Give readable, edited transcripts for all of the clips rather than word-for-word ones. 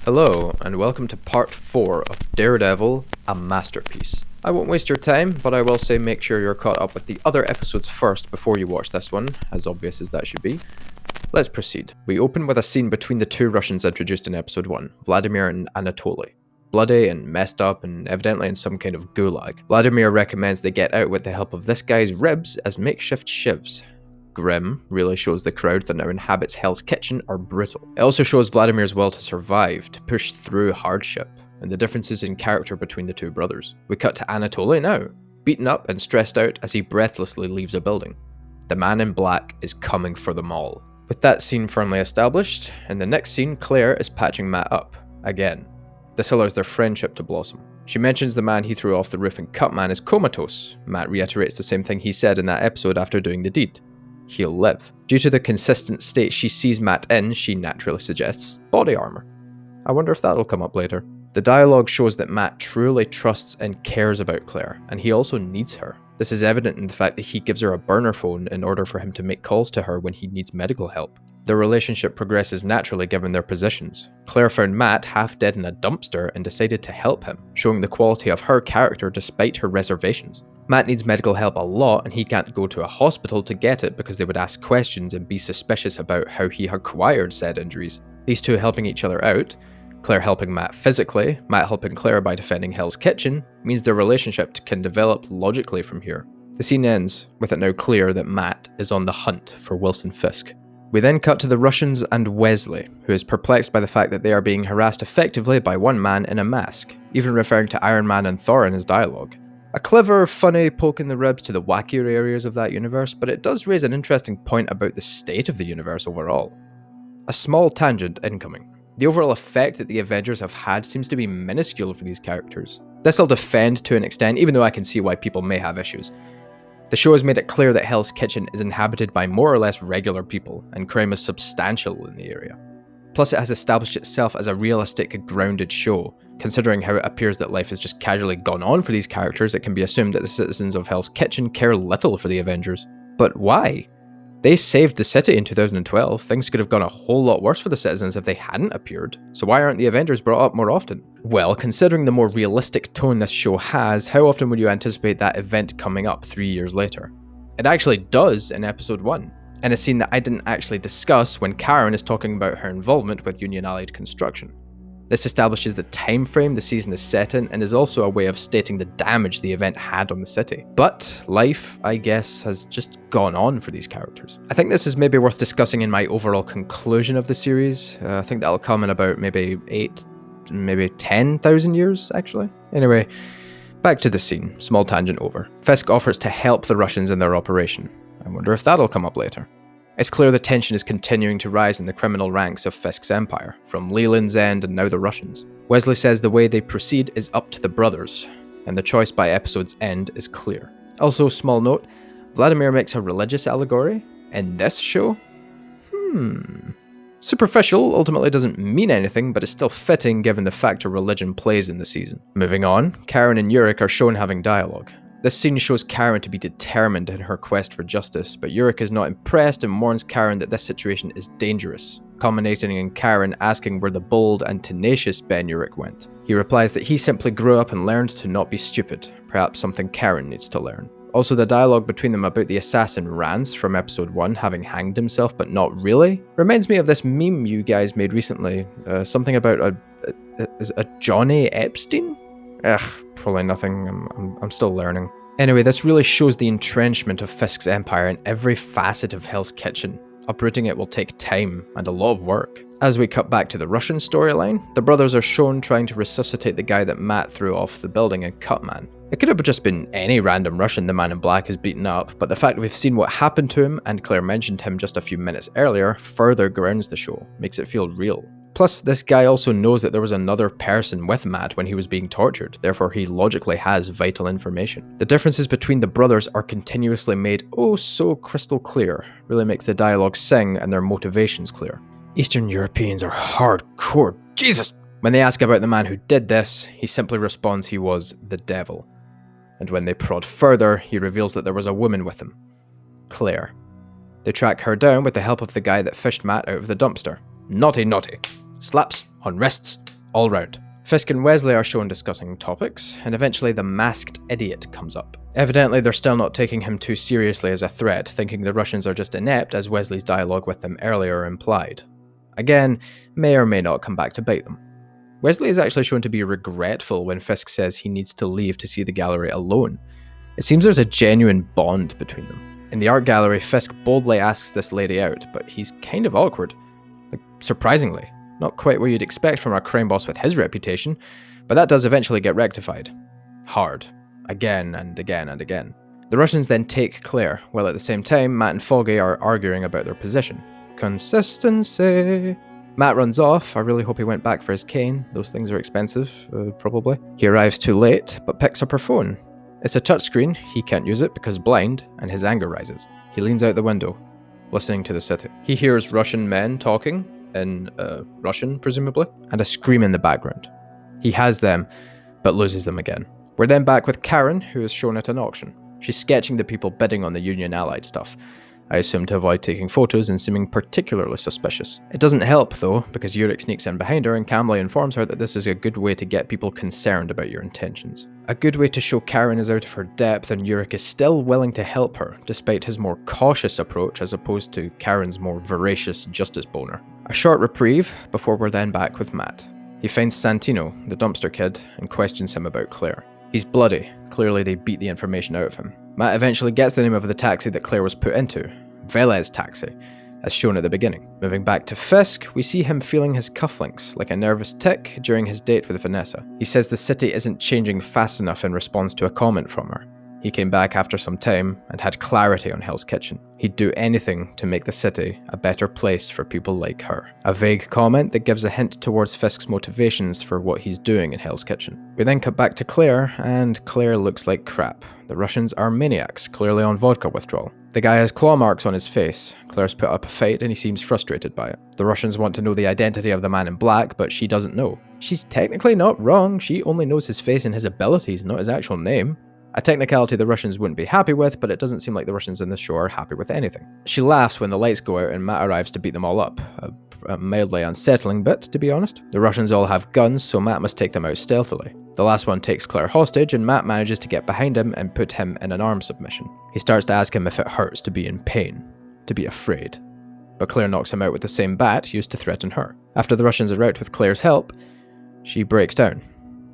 Hello, and welcome to part 4 of Daredevil, a masterpiece. I won't waste your time, but I will say make sure you're caught up with the other episodes first before you watch this one, as obvious as that should be. Let's proceed. We open with a scene between the two Russians introduced in episode 1, Vladimir and Anatoly. Bloody and messed up and evidently in some kind of gulag. Vladimir recommends they get out with the help of this guy's ribs as makeshift shivs. Grim really shows the crowd that now inhabits Hell's Kitchen are brutal. It also shows Vladimir's will to survive, to push through hardship, and the differences in character between the two brothers. We cut to Anatoly now, beaten up and stressed out as he breathlessly leaves a building. The man in black is coming for them all. With that scene firmly established, in the next scene Claire is patching Matt up, again. This allows their friendship to blossom. She mentions the man he threw off the roof in Cutman is comatose. Matt reiterates the same thing he said in that episode after doing the deed. He'll live. Due to the consistent state she sees Matt in, she naturally suggests body armor. I wonder if that'll come up later. The dialogue shows that Matt truly trusts and cares about Claire, and he also needs her. This is evident in the fact that he gives her a burner phone in order for him to make calls to her when he needs medical help. Their relationship progresses naturally given their positions. Claire found Matt half dead in a dumpster and decided to help him, showing the quality of her character despite her reservations. Matt needs medical help a lot and he can't go to a hospital to get it because they would ask questions and be suspicious about how he acquired said injuries. These two helping each other out, Claire helping Matt physically, Matt helping Claire by defending Hell's Kitchen, means their relationship can develop logically from here. The scene ends with it now clear that Matt is on the hunt for Wilson Fisk. We then cut to the Russians and Wesley, who is perplexed by the fact that they are being harassed effectively by one man in a mask, even referring to Iron Man and Thor in his dialogue. A clever, funny poke in the ribs to the wackier areas of that universe, but it does raise an interesting point about the state of the universe overall. A small tangent incoming. The overall effect that the Avengers have had seems to be minuscule for these characters. This I'll defend to an extent, even though I can see why people may have issues. The show has made it clear that Hell's Kitchen is inhabited by more or less regular people, and crime is substantial in the area. Plus it has established itself as a realistic, grounded show. Considering how it appears that life has just casually gone on for these characters, it can be assumed that the citizens of Hell's Kitchen care little for the Avengers. But why? They saved the city in 2012, things could have gone a whole lot worse for the citizens if they hadn't appeared, so why aren't the Avengers brought up more often? Well, considering the more realistic tone this show has, how often would you anticipate that event coming up 3 years later? It actually does in episode 1, in a scene that I didn't actually discuss when Karen is talking about her involvement with Union Allied construction. This establishes the time frame the season is set in and is also a way of stating the damage the event had on the city. But life, I guess, has just gone on for these characters. I think this is maybe worth discussing in my overall conclusion of the series. I think that'll come in about maybe 10,000 years, actually. Anyway, back to the scene. Small tangent over. Fisk offers to help the Russians in their operation. I wonder if that'll come up later. It's clear the tension is continuing to rise in the criminal ranks of Fisk's empire, from Leland's End and now the Russians. Wesley says the way they proceed is up to the brothers, and the choice by episode's end is clear. Also, small note, Vladimir makes a religious allegory in this show? Superficial ultimately doesn't mean anything, but is still fitting given the factor religion plays in the season. Moving on, Karen and Yurik are shown having dialogue. This scene shows Karen to be determined in her quest for justice, but Yurik is not impressed and warns Karen that this situation is dangerous, culminating in Karen asking where the bold and tenacious Ben Yurik went. He replies that he simply grew up and learned to not be stupid, perhaps something Karen needs to learn. Also, the dialogue between them about the assassin Rance from episode 1 having hanged himself but not really reminds me of this meme you guys made recently, something about a Johnny Epstein? Probably nothing. I'm still learning. Anyway, this really shows the entrenchment of Fisk's empire in every facet of Hell's Kitchen. Uprooting it will take time and a lot of work. As we cut back to the Russian storyline, the brothers are shown trying to resuscitate the guy that Matt threw off the building in Cutman. It could have just been any random Russian the man in black has beaten up, but the fact we've seen what happened to him, and Claire mentioned him just a few minutes earlier, further grounds the show, makes it feel real. Plus, this guy also knows that there was another person with Matt when he was being tortured, therefore he logically has vital information. The differences between the brothers are continuously made oh so crystal clear, really makes the dialogue sing and their motivations clear. Eastern Europeans are hardcore, Jesus! When they ask about the man who did this, he simply responds he was the devil. And when they prod further, he reveals that there was a woman with him, Claire. They track her down with the help of the guy that fished Matt out of the dumpster. Naughty naughty. Slaps on wrists. all round. Fisk and Wesley are shown discussing topics, and eventually the masked idiot comes up. Evidently, they're still not taking him too seriously as a threat, thinking the Russians are just inept, as Wesley's dialogue with them earlier implied. Again, may or may not come back to bite them. Wesley is actually shown to be regretful when Fisk says he needs to leave to see the gallery alone. It seems there's a genuine bond between them. In the art gallery, Fisk boldly asks this lady out, but he's kind of awkward. Surprisingly. Not quite what you'd expect from a crime boss with his reputation, but that does eventually get rectified. Hard. Again and again and again. The Russians then take Claire, while at the same time, Matt and Foggy are arguing about their position. Consistency. Matt runs off. I really hope he went back for his cane. Those things are expensive, probably. He arrives too late, but picks up her phone. It's a touchscreen, he can't use it because blind, and his anger rises. He leans out the window, listening to the city. He hears Russian men talking, in Russian, presumably, and a scream in the background. He has them, but loses them again. We're then back with Karen, who is shown at an auction. She's sketching the people bidding on the Union Allied stuff. I assume to avoid taking photos and seeming particularly suspicious. It doesn't help, though, because Yurik sneaks in behind her and calmly informs her that this is a good way to get people concerned about your intentions. A good way to show Karen is out of her depth and Yurik is still willing to help her, despite his more cautious approach as opposed to Karen's more voracious justice boner. A short reprieve before we're then back with Matt. He finds Santino, the dumpster kid, and questions him about Claire. He's bloody. Clearly they beat the information out of him. Matt eventually gets the name of the taxi that Claire was put into, Velez Taxi, as shown at the beginning. Moving back to Fisk, we see him feeling his cufflinks, like a nervous tick, during his date with Vanessa. He says the city isn't changing fast enough in response to a comment from her. He came back after some time and had clarity on Hell's Kitchen. He'd do anything to make the city a better place for people like her. A vague comment that gives a hint towards Fisk's motivations for what he's doing in Hell's Kitchen. We then cut back to Claire, and Claire looks like crap. The Russians are maniacs, clearly on vodka withdrawal. The guy has claw marks on his face. Claire's put up a fight and he seems frustrated by it. The Russians want to know the identity of the man in black, but she doesn't know. She's technically not wrong, she only knows his face and his abilities, not his actual name. A technicality the Russians wouldn't be happy with, but it doesn't seem like the Russians in this show are happy with anything. She laughs when the lights go out and Matt arrives to beat them all up. A mildly unsettling bit, to be honest. The Russians all have guns, so Matt must take them out stealthily. The last one takes Claire hostage, and Matt manages to get behind him and put him in an arm submission. He starts to ask him if it hurts to be in pain, to be afraid. But Claire knocks him out with the same bat used to threaten her. After the Russians are out with Claire's help, she breaks down,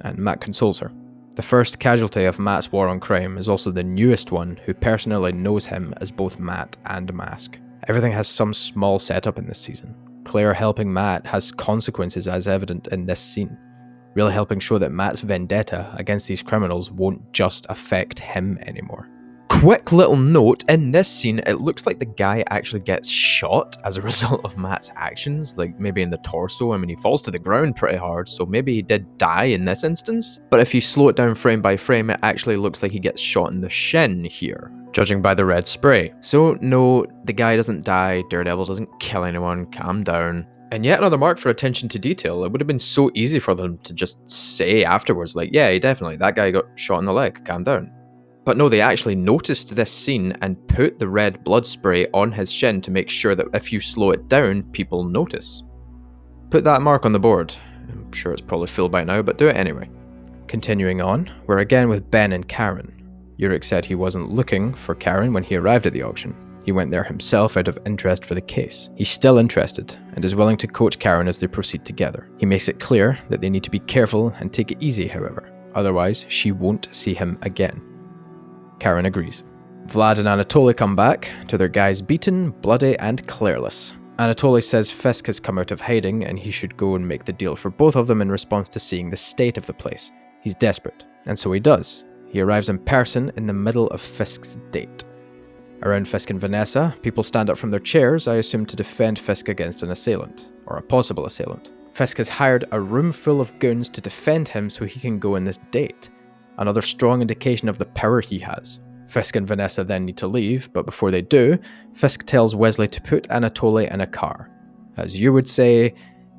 and Matt consoles her. The first casualty of Matt's war on crime is also the newest one who personally knows him as both Matt and Mask. Everything has some small setup in this season. Claire helping Matt has consequences as evident in this scene, really helping show that Matt's vendetta against these criminals won't just affect him anymore. Quick little note, in this scene, it looks like the guy actually gets shot as a result of Matt's actions, like maybe in the torso. I mean, he falls to the ground pretty hard, so maybe he did die in this instance. But if you slow it down frame by frame, it actually looks like he gets shot in the shin here, judging by the red spray. So no, the guy doesn't die, Daredevil doesn't kill anyone, calm down. And yet another mark for attention to detail. It would have been so easy for them to just say afterwards, like, yeah, definitely, that guy got shot in the leg, calm down. But no, they actually noticed this scene and put the red blood spray on his shin to make sure that if you slow it down, people notice. Put that mark on the board. I'm sure it's probably full by now, but do it anyway. Continuing on, we're again with Ben and Karen. Yurik said he wasn't looking for Karen when he arrived at the auction. He went there himself out of interest for the case. He's still interested and is willing to coach Karen as they proceed together. He makes it clear that they need to be careful and take it easy, however. Otherwise, she won't see him again. Karen agrees. Vlad and Anatoly come back to their guys beaten, bloody, and Clareless. Anatoly says Fisk has come out of hiding and he should go and make the deal for both of them in response to seeing the state of the place. He's desperate, and so he does. He arrives in person in the middle of Fisk's date. Around Fisk and Vanessa, people stand up from their chairs, I assume to defend Fisk against an assailant, or a possible assailant. Fisk has hired a room full of goons to defend him so he can go on this date. Another strong indication of the power he has. Fisk and Vanessa then need to leave, but before they do, Fisk tells Wesley to put Anatoly in a car. As you would say,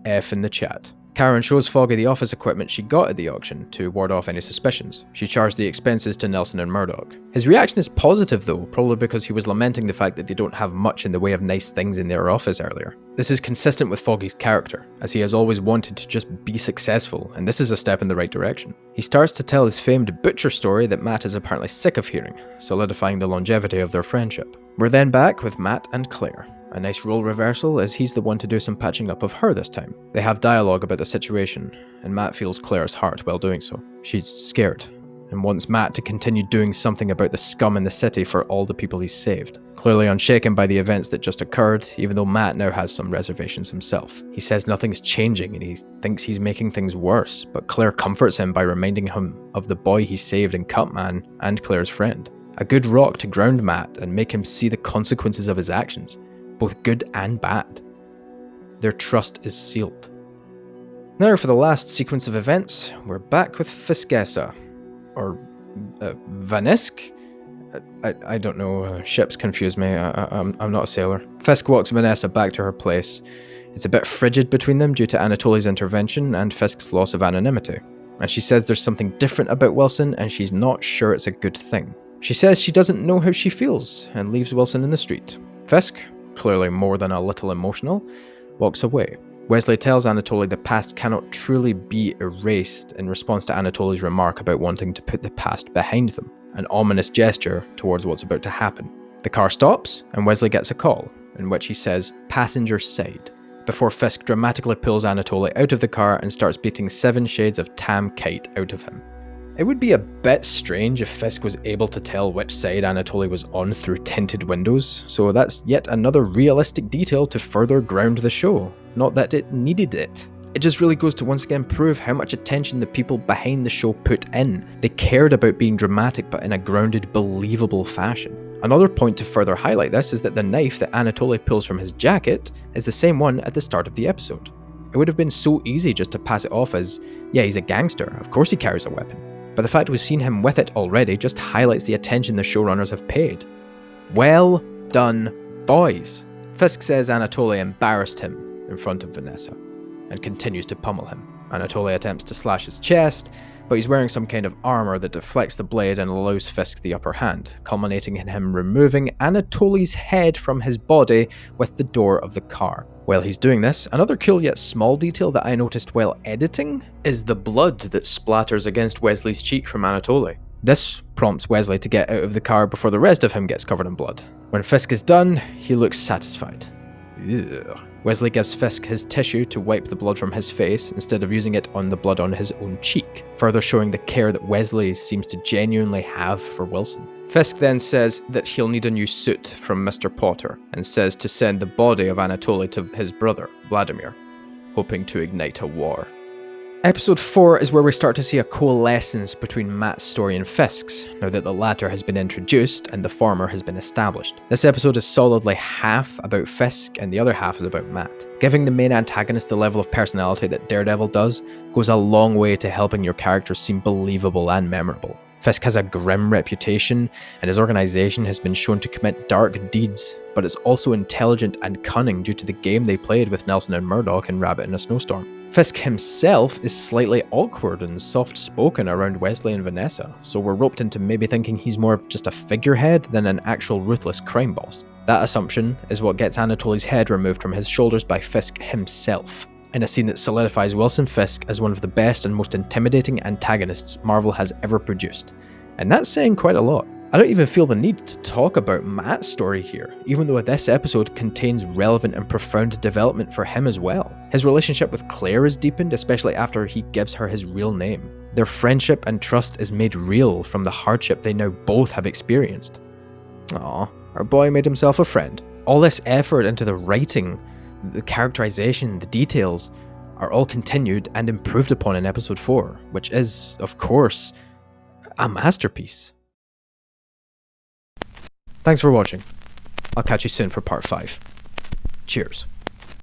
F in the chat. Karen shows Foggy the office equipment she got at the auction to ward off any suspicions. She charged the expenses to Nelson and Murdoch. His reaction is positive though, probably because he was lamenting the fact that they don't have much in the way of nice things in their office earlier. This is consistent with Foggy's character, as he has always wanted to just be successful, and this is a step in the right direction. He starts to tell his famed butcher story that Matt is apparently sick of hearing, solidifying the longevity of their friendship. We're then back with Matt and Claire. A nice role reversal, as he's the one to do some patching up of her this time. They have dialogue about the situation, and Matt feels Claire's heart while doing so. She's scared, and wants Matt to continue doing something about the scum in the city for all the people he's saved. Clearly unshaken by the events that just occurred, even though Matt now has some reservations himself. He says nothing's changing, and he thinks he's making things worse, but Claire comforts him by reminding him of the boy he saved in Cutman and Claire's friend. A good rock to ground Matt and make him see the consequences of his actions, both good and bad. Their trust is sealed. Now for the last sequence of events, we're back with Fiskessa, or Vanesk? I don't know, ships confuse me, I'm not a sailor. Fisk walks Vanessa back to her place. It's a bit frigid between them due to Anatoly's intervention and Fisk's loss of anonymity. And she says there's something different about Wilson and she's not sure it's a good thing. She says she doesn't know how she feels and leaves Wilson in the street. Fisk, clearly more than a little emotional, walks away. Wesley tells Anatoly the past cannot truly be erased in response to Anatoly's remark about wanting to put the past behind them, an ominous gesture towards what's about to happen. The car stops, and Wesley gets a call, in which he says, "Passenger side," before Fisk dramatically pulls Anatoly out of the car and starts beating 7 shades of Tam Kite out of him. It would be a bit strange if Fisk was able to tell which side Anatoly was on through tinted windows, so that's yet another realistic detail to further ground the show. Not that it needed it. It just really goes to once again prove how much attention the people behind the show put in. They cared about being dramatic but in a grounded, believable fashion. Another point to further highlight this is that the knife that Anatoly pulls from his jacket is the same one at the start of the episode. It would have been so easy just to pass it off as, yeah, he's a gangster, of course he carries a weapon. But the fact we've seen him with it already just highlights the attention the showrunners have paid. Well done, boys. Fisk says Anatoly embarrassed him in front of Vanessa, and continues to pummel him. Anatoly attempts to slash his chest, but he's wearing some kind of armor that deflects the blade and allows Fisk the upper hand, culminating in him removing Anatoly's head from his body with the door of the car. While he's doing this, another cool yet small detail that I noticed while editing is the blood that splatters against Wesley's cheek from Anatoly. This prompts Wesley to get out of the car before the rest of him gets covered in blood. When Fisk is done, he looks satisfied. Ugh. Wesley gives Fisk his tissue to wipe the blood from his face instead of using it on the blood on his own cheek, further showing the care that Wesley seems to genuinely have for Wilson. Fisk then says that he'll need a new suit from Mr. Potter and says to send the body of Anatoly to his brother, Vladimir, hoping to ignite a war. Episode 4 is where we start to see a coalescence between Matt's story and Fisk's, now that the latter has been introduced and the former has been established. This episode is solidly half about Fisk and the other half is about Matt. Giving the main antagonist the level of personality that Daredevil does goes a long way to helping your characters seem believable and memorable. Fisk has a grim reputation, and his organization has been shown to commit dark deeds, but it's also intelligent and cunning due to the game they played with Nelson and Murdoch in Rabbit in a Snowstorm. Fisk himself is slightly awkward and soft-spoken around Wesley and Vanessa, so we're roped into maybe thinking he's more of just a figurehead than an actual ruthless crime boss. That assumption is what gets Anatoly's head removed from his shoulders by Fisk himself, in a scene that solidifies Wilson Fisk as one of the best and most intimidating antagonists Marvel has ever produced. And that's saying quite a lot. I don't even feel the need to talk about Matt's story here, even though this episode contains relevant and profound development for him as well. His relationship with Claire is deepened, especially after he gives her his real name. Their friendship and trust is made real from the hardship they now both have experienced. Aw, our boy made himself a friend. All this effort into the writing, the characterization, the details, are all continued and improved upon in episode 4, which is, of course, a masterpiece. Thanks for watching. I'll catch you soon for part 5. Cheers.